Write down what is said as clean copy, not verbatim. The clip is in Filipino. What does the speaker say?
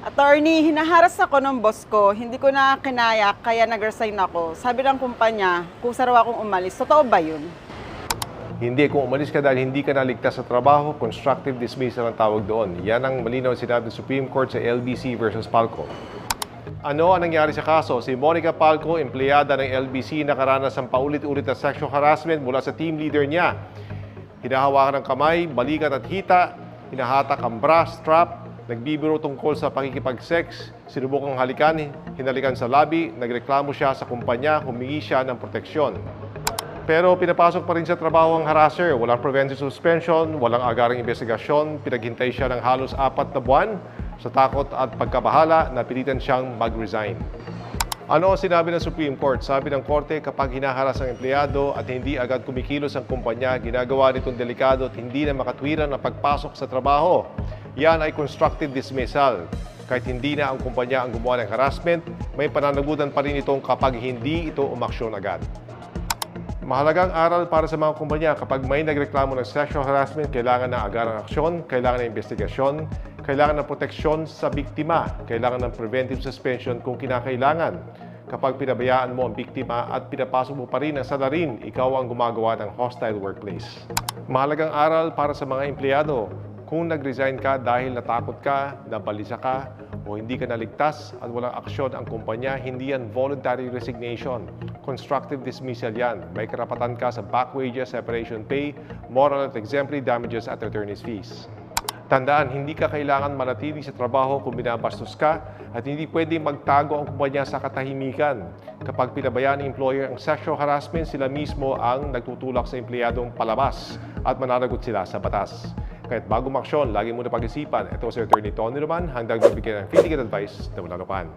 Attorney, hinaharas ako ng boss ko. Hindi ko na kinaya, kaya nag-resign ako. Sabi ng kumpanya, kusa raw akong umalis. Totoo ba yun? Hindi, kung umalis ka dahil hindi ka naligtas sa trabaho, constructive dismissal ang tawag doon. Yan ang malinaw sinabi ng Supreme Court sa LBC versus Palco. Ano ang nangyari sa kaso? Si Monica Palco, empleyada ng LBC, nakaranas ng paulit-ulit na sexual harassment mula sa team leader niya. Hinahawakan ng kamay, balikat at hita, hinahatak ang bra, strap, nagbibiro tungkol sa pakikipag-sex, sinubukang halikan, hinalikan sa labi, nagreklamo siya sa kumpanya, humingi siya ng proteksyon. Pero pinapasok pa rin sa trabaho ang harasser. Walang preventive suspension, walang agarang investigasyon, pinaghintay siya ng halos 4 na buwan. Sa takot at pagkabahala, napilitan siyang mag-resign. Ano ang sinabi ng Supreme Court? Sabi ng Korte, kapag hinaharas ang empleyado at hindi agad kumikilos ang kumpanya, ginagawa nitong delikado at hindi na makatwiran ang pagpasok sa trabaho. Yan ay constructive dismissal. Kahit hindi na ang kumpanya ang gumawa ng harassment, may pananagutan pa rin itong kapag hindi ito umaksyon agad. Mahalagang aral para sa mga kumpanya, kapag may nagreklamo ng sexual harassment, kailangan ng agarang aksyon, kailangan ng investigasyon, kailangan ng proteksyon sa biktima, kailangan ng preventive suspension kung kinakailangan. Kapag pinabayaan mo ang biktima at pinapasok mo pa rin ang salarin, ikaw ang gumagawa ng hostile workplace. Mahalagang aral para sa mga empleyado, kung nag-resign ka dahil natakot ka, nabalisa ka, o hindi ka naligtas at walang aksyon ang kumpanya, hindi yan voluntary resignation. Constructive dismissal yan. May karapatan ka sa back wages, separation pay, moral at exemplary damages at attorney's fees. Tandaan, hindi ka kailangan manatili sa trabaho kung binabastos ka at hindi pwedeng magtago ang kumpanya sa katahimikan. Kapag pinabayaan ng employer ang sexual harassment, sila mismo ang nagtutulak sa empleyadong palabas at mananagot sila sa batas. Kahit bago maksyon, lagi mo na pag-isipan. Ito si Attorney Tony Roman, handang magbigay ng free legal advice na walang anuman.